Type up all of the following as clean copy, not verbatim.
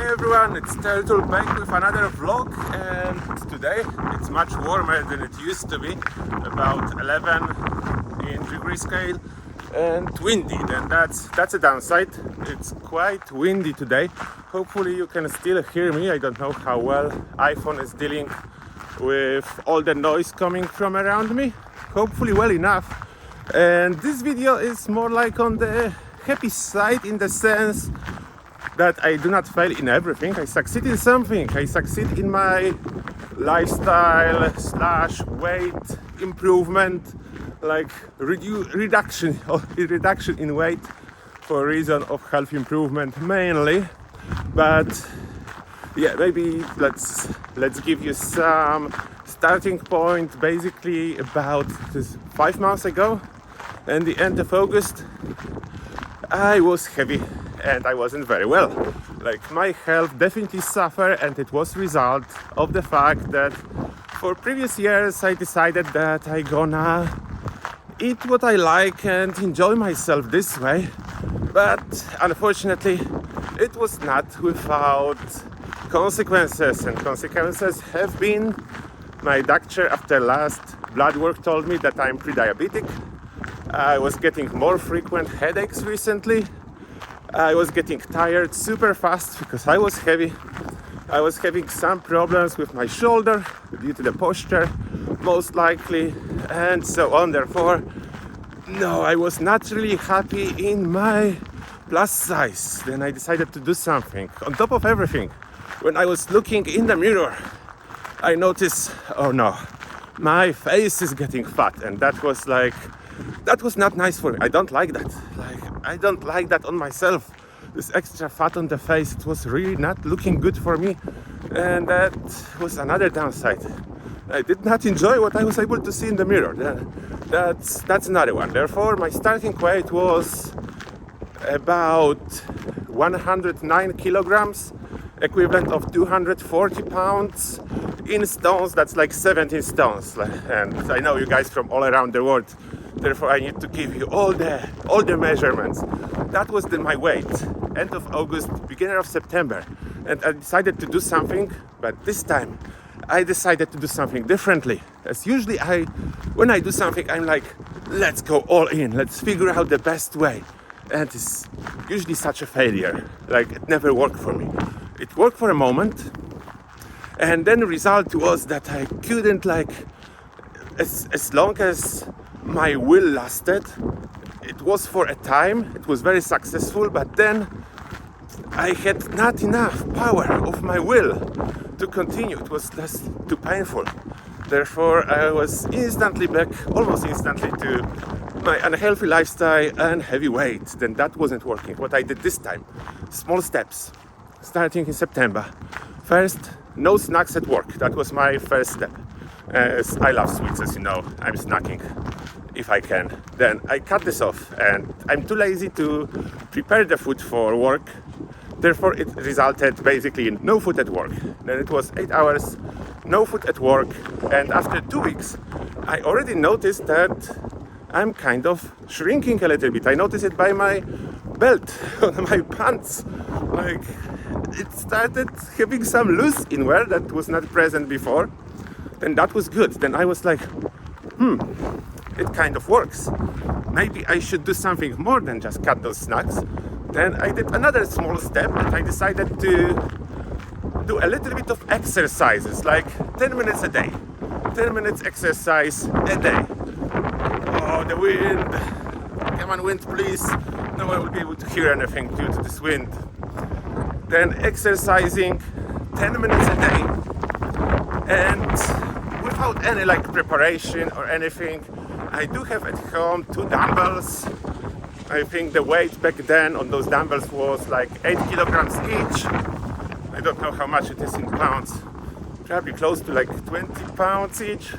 everyone, it's Turtle back with another vlog, and today it's much warmer than it used to be, about 11 in degree scale, and windy. Then that's a downside. It's quite windy today. Hopefully you can still hear me. I don't know how well iPhone is dealing with all the noise coming from around me. Hopefully well enough. And this video is more like on the happy side, in the sense that I do not fail in everything. I succeed in something. I succeed in my lifestyle / weight improvement, like reduction in weight for reason of health improvement mainly. But yeah, maybe let's give you some starting point. Basically about 5 months ago, and the end of August, I was heavy and I wasn't very well. Like, my health definitely suffered, and it was result of the fact that for previous years I decided that I gonna eat what I like and enjoy myself this way. But unfortunately it was not without consequences, and consequences have been, my doctor after last blood work told me that I'm pre-diabetic. I was getting more frequent headaches recently. I was getting tired super fast because I was heavy. I was having some problems with my shoulder due to the posture, most likely, and so on. Therefore, no, I was not really happy in my plus size. Then I decided to do something. On top of everything, when I was looking in the mirror, I noticed, oh no, my face is getting fat, and that was not nice for me. I don't like that. I don't like that on myself. This extra fat on the face, it was really not looking good for me, and that was another downside. I did not enjoy what I was able to see in the mirror. That's another one. Therefore, my starting weight was about 109 kilograms, equivalent of 240 pounds. In stones, that's like 17 stones. And I know you guys from all around the world, therefore I need to give you all the measurements. That was my weight, end of August, beginning of September. And I decided to do something, but this time I decided to do something differently. As usually when I do something, I'm like, let's go all in, let's figure out the best way. And it's usually such a failure. Like, it never worked for me. It worked for a moment, and then the result was that I couldn't, as long as my will lasted, it was for a time, it was very successful, but then I had not enough power of my will to continue. It was just too painful. Therefore, I was almost instantly to my unhealthy lifestyle and heavy weight. Then that wasn't working. What I did this time, small steps, starting in September. First, no snacks at work. That was my first step. As I love sweets, as you know, I'm snacking if I can. Then I cut this off, and I'm too lazy to prepare the food for work. Therefore, it resulted basically in no food at work. Then it was 8 hours, no food at work, and after 2 weeks, I already noticed that I'm kind of shrinking a little bit. I noticed it by my belt on my pants. Like, it started having some loose inwear that was not present before, and that was good. Then I was like, it kind of works. Maybe I should do something more than just cut those snacks. Then I did another small step, and I decided to do a little bit of exercises, like 10 minutes a day. 10 minutes exercise a day. Oh, the wind. Come on, wind, please. No one will be able to hear anything due to this wind. Then exercising 10 minutes a day, and without any preparation or anything. I do have at home 2 dumbbells. I think the weight back then on those dumbbells was like 8 kilograms each. I don't know how much it is in pounds. Probably close to 20 pounds each.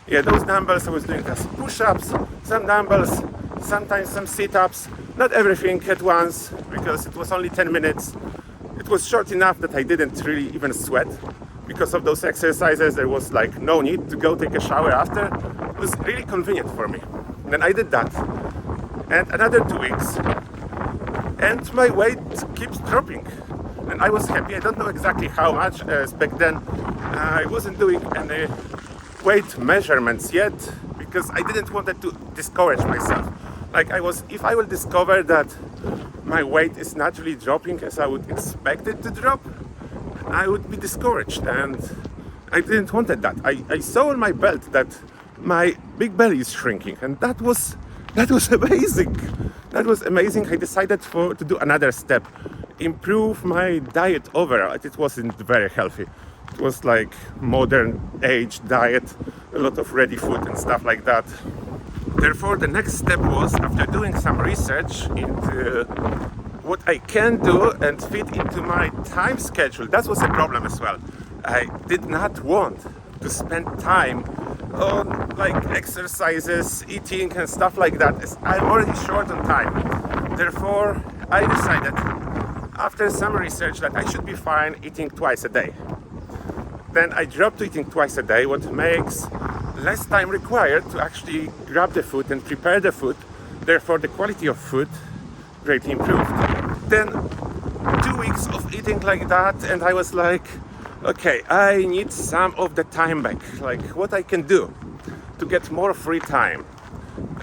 Yeah, those dumbbells I was doing as push-ups, some dumbbells, sometimes some sit-ups. Not everything at once, because it was only 10 minutes. It was short enough that I didn't really even sweat. Because of those exercises, there was no need to go take a shower after. It was really convenient for me. And then I did that. And another 2 weeks. and my weight keeps dropping. And I was happy. I don't know exactly how much, as back then I wasn't doing any weight measurements yet, because I didn't want to discourage myself. Like if I will discover that my weight is naturally dropping as I would expect it to drop, I would be discouraged, and I didn't want that. I saw on my belt that my big belly is shrinking, and that was amazing. That was amazing. I decided to do another step, improve my diet overall. It wasn't very healthy. It was like modern age diet, a lot of ready food and stuff like that. Therefore, the next step was, after doing some research into what I can do and fit into my time schedule. That was a problem as well. I did not want to spend time on like exercises, eating and stuff like that, as I'm already short on time. Therefore, I decided after some research that I should be fine eating twice a day. Then I dropped to eating twice a day, what makes less time required to actually grab the food and prepare the food. Therefore, the quality of food greatly improved. Then 2 weeks of eating like that, and I was like, okay, I need some of the time back, like what I can do to get more free time,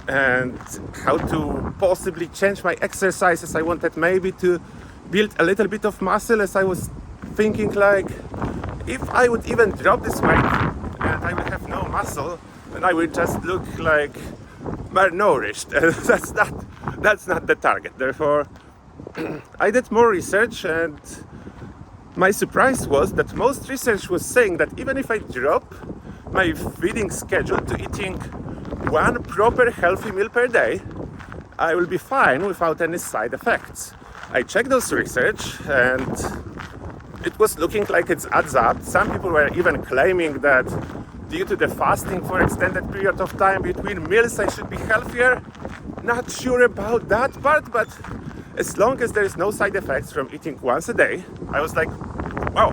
and how to possibly change my exercises. I wanted maybe to build a little bit of muscle, as I was thinking like, if I would even drop this weight and I would have no muscle, then I would just look like malnourished. That's not the target. Therefore, I did more research, and my surprise was that most research was saying that even if I drop my feeding schedule to eating one proper healthy meal per day, I will be fine without any side effects. I checked those research, and it was looking like it adds up. Some people were even claiming that due to the fasting for extended period of time between meals, I should be healthier. Not sure about that part, but as long as there is no side effects from eating once a day, I was like, wow,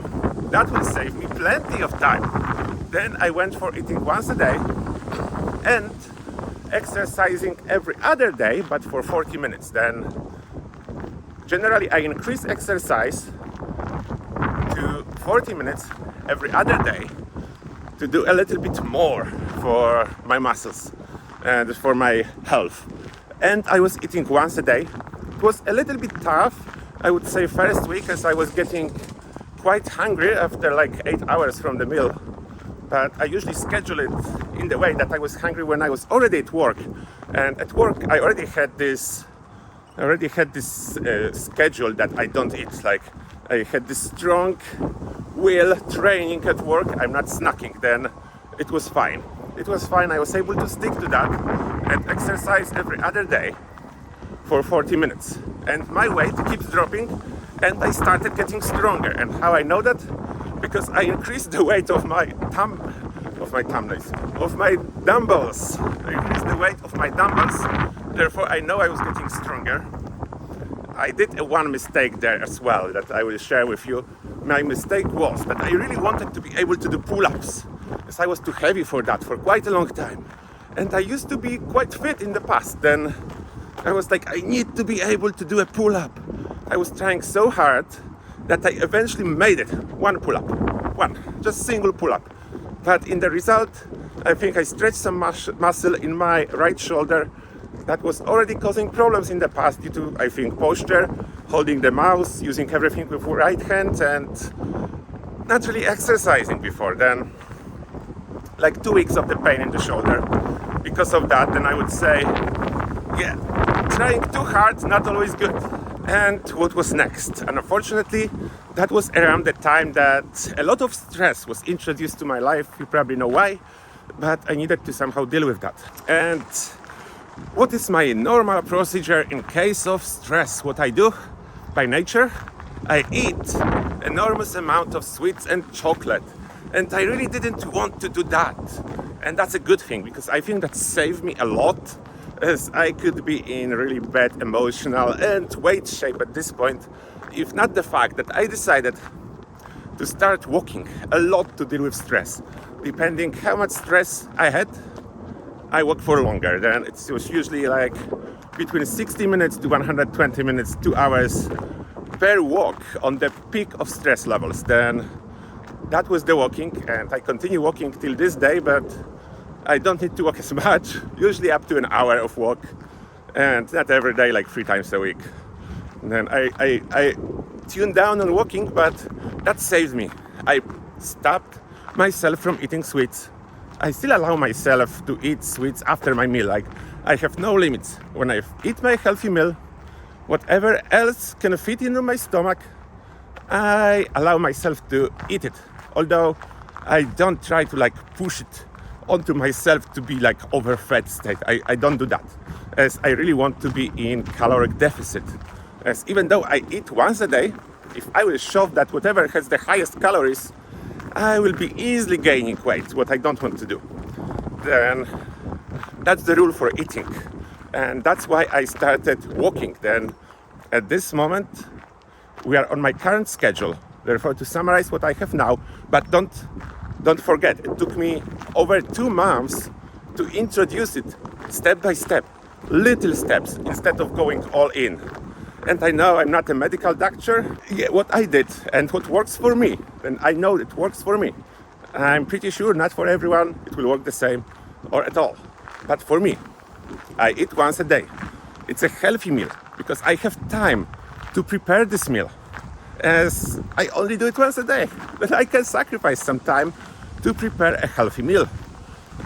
that will save me plenty of time. Then I went for eating once a day and exercising every other day, but for 40 minutes. Then generally I increase exercise to 40 minutes every other day to do a little bit more for my muscles and for my health. And I was eating once a day. It was a little bit tough, I would say, first week, as I was getting quite hungry after like 8 hours from the meal. But I usually schedule it in the way that I was hungry when I was already at work. And at work I already had this schedule that I don't eat. Like, I had this strong will training at work. I'm not snacking. Then it was fine. I was able to stick to that and exercise every other day for 40 minutes. And my weight keeps dropping, and I started getting stronger. And how I know that? Because I increased the weight of my dumbbells. I increased the weight of my dumbbells. Therefore, I know I was getting stronger. I did one mistake there as well that I will share with you. My mistake was that I really wanted to be able to do pull-ups, as I was too heavy for that for quite a long time. And I used to be quite fit in the past. Then I was like, I need to be able to do a pull-up. I was trying so hard that I eventually made it. One pull-up. Just single pull-up. But in the result, I think I stretched some muscle in my right shoulder that was already causing problems in the past due to, I think, posture, holding the mouse, using everything with right hand, and not really exercising before. Then, like 2 weeks of the pain in the shoulder. Because of that, then I would say, yeah, trying too hard, not always good. And what was next? And unfortunately, that was around the time that a lot of stress was introduced to my life. You probably know why, but I needed to somehow deal with that. And what is my normal procedure in case of stress? What I do by nature, I eat enormous amount of sweets and chocolate. And I really didn't want to do that. And that's a good thing, because I think that saved me a lot, as I could be in really bad emotional and weight shape at this point, if not the fact that I decided to start walking a lot to deal with stress. Depending how much stress I had, I walk for longer. Then it was usually like between 60 minutes to 120 minutes, 2 hours per walk on the peak of stress levels. Then that was the walking, and I continue walking till this day, but I don't need to walk as much, usually up to an hour of walk, and not every day, like 3 times a week. And then I tune down on walking, but that saves me. I stopped myself from eating sweets. I still allow myself to eat sweets after my meal. Like, I have no limits. When I eat my healthy meal, whatever else can fit into my stomach, I allow myself to eat it. Although I don't try to like push it onto myself to be like overfed state. I don't do that, as I really want to be in caloric deficit. As even though I eat once a day, if I will shove that whatever has the highest calories, I will be easily gaining weight, what I don't want to do. Then that's the rule for eating. And that's why I started walking. Then at this moment, we are on my current schedule. Therefore, to summarize what I have now, but don't forget, it took me over 2 months to introduce it step by step, little steps, instead of going all in. And I know I'm not a medical doctor. Yeah, what I did and what works for me, and I know it works for me. I'm pretty sure not for everyone it will work the same or at all. But for me, I eat once a day. It's a healthy meal because I have time to prepare this meal, as I only do it once a day. But I can sacrifice some time to prepare a healthy meal.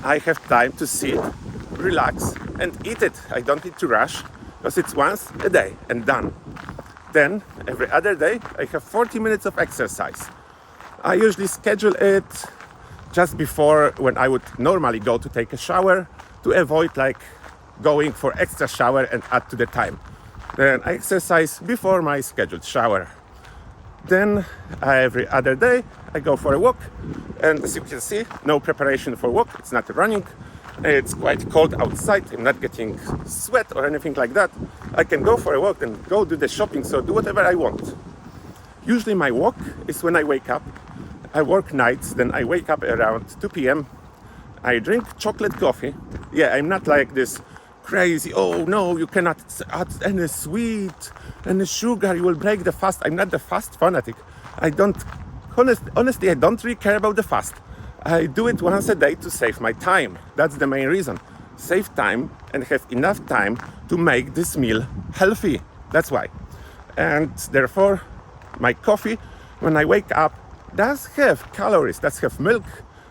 I have time to sit, relax, and eat it. I don't need to rush, because it's once a day and done. Then every other day I have 40 minutes of exercise. I usually schedule it just before when I would normally go to take a shower, to avoid like going for extra shower and add to the time. Then I exercise before my scheduled shower. Then every other day I go for a walk, and as you can see, no preparation for walk. It's not running. It's quite cold outside. I'm not getting sweat or anything like that. I can go for a walk and go do the shopping, so do whatever I want. Usually my walk is when I wake up. I work nights, then I wake up around 2 p.m. I drink chocolate coffee. Yeah, I'm not like this crazy, oh no, you cannot add any sweet, any sugar, you will break the fast. I'm not the fast fanatic. Honestly, I don't really care about the fast. I do it once a day to save my time. That's the main reason. Save time and have enough time to make this meal healthy. That's why. And therefore, my coffee, when I wake up, does have calories, does have milk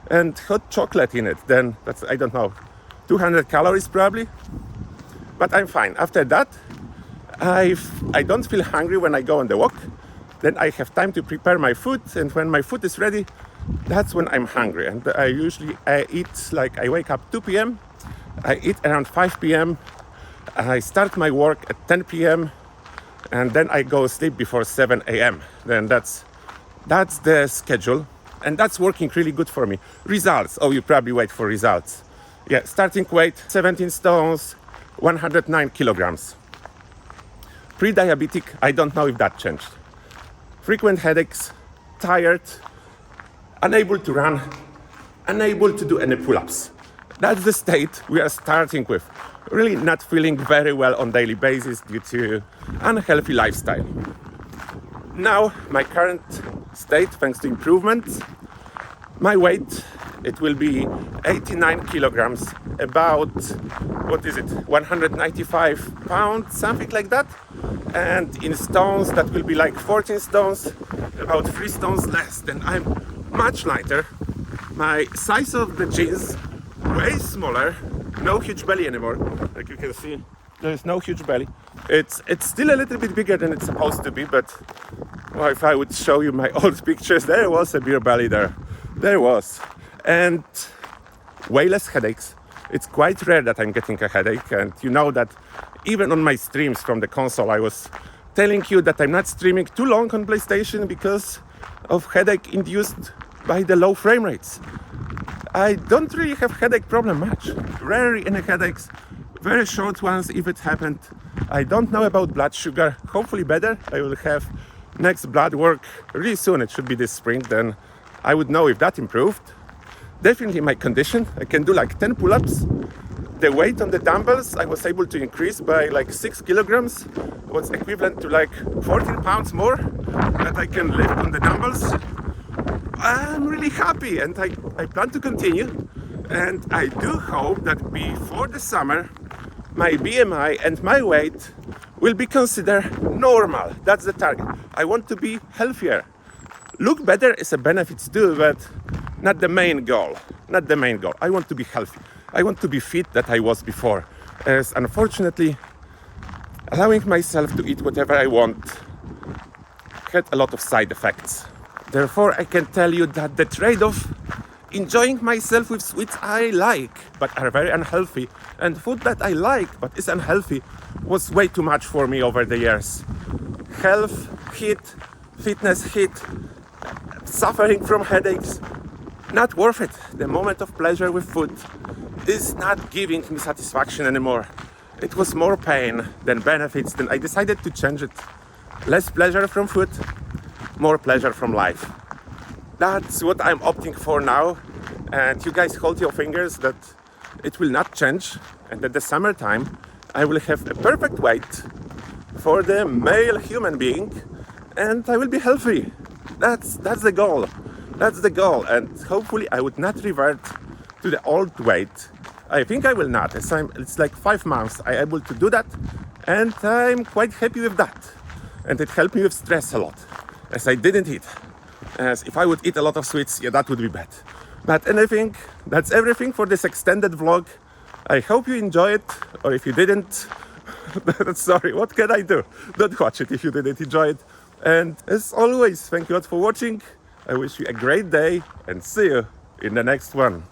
and hot chocolate in it. Then that's, I don't know, 200 calories probably. But I'm fine. After that, I don't feel hungry when I go on the walk. Then I have time to prepare my food, and when my food is ready, that's when I'm hungry. And I usually eat, like I wake up 2 p.m., I eat around 5 p.m., I start my work at 10 p.m., and then I go sleep before 7 a.m. Then that's the schedule, and that's working really good for me. Results, oh, you probably wait for results. Yeah, starting weight, 17 stones, 109 kilograms. Pre-diabetic, I don't know if that changed. Frequent headaches, tired, unable to run, unable to do any pull-ups. That's the state we are starting with. Really not feeling very well on daily basis due to unhealthy lifestyle. Now, my current state, thanks to improvements, my weight, it will be 89 kilograms, about, 195 pounds, something like that. And in stones, that will be like 14 stones, about 3 stones less. Then I'm much lighter. My size of the jeans, way smaller, no huge belly anymore. Like you can see, there's no huge belly. It's still a little bit bigger than it's supposed to be, but well, if I would show you my old pictures, there was a beer belly there. There was. And way less headaches. It's quite rare that I'm getting a headache, and you know that even on my streams from the console, I was telling you that I'm not streaming too long on PlayStation because of headache induced by the low frame rates. I don't really have headache problem much. Rarely any headaches, very short ones if it happened. I don't know about blood sugar, hopefully better. I will have next blood work really soon, it should be this spring, then I would know if that improved. Definitely my condition, I can do like 10 pull-ups, the weight on the dumbbells I was able to increase by like 6 kilograms, was equivalent to like 14 pounds more that I can lift on the dumbbells. I'm really happy, and I plan to continue, and I do hope that before the summer my BMI and my weight will be considered normal. That's the target. I want to be healthier. Look better is a benefit too, but not the main goal. Not the main goal. I want to be healthy. I want to be fit that I was before. As unfortunately, allowing myself to eat whatever I want had a lot of side effects. Therefore, I can tell you that the trade-off, enjoying myself with sweets I like but are very unhealthy, and food that I like but is unhealthy, was way too much for me over the years. Health hit, fitness hit, suffering from headaches, not worth it. The moment of pleasure with food is not giving me satisfaction anymore. It was more pain than benefits. Then I decided to change it. Less pleasure from food, more pleasure from life. That's what I'm opting for now, and you guys hold your fingers that it will not change, and at the summertime I will have a perfect weight for the male human being, and I will be healthy. That's the goal. That's the goal, and hopefully I would not revert to the old weight. I think I will not. It's like 5 months I'm able to do that, and I'm quite happy with that. And it helped me with stress a lot, as I didn't eat. As if I would eat a lot of sweets, yeah, that would be bad. But anything, that's everything for this extended vlog. I hope you enjoy it, or if you didn't, sorry, what can I do? Don't watch it if you didn't enjoy it. And as always, thank you all for watching. I wish you a great day, and see you in the next one.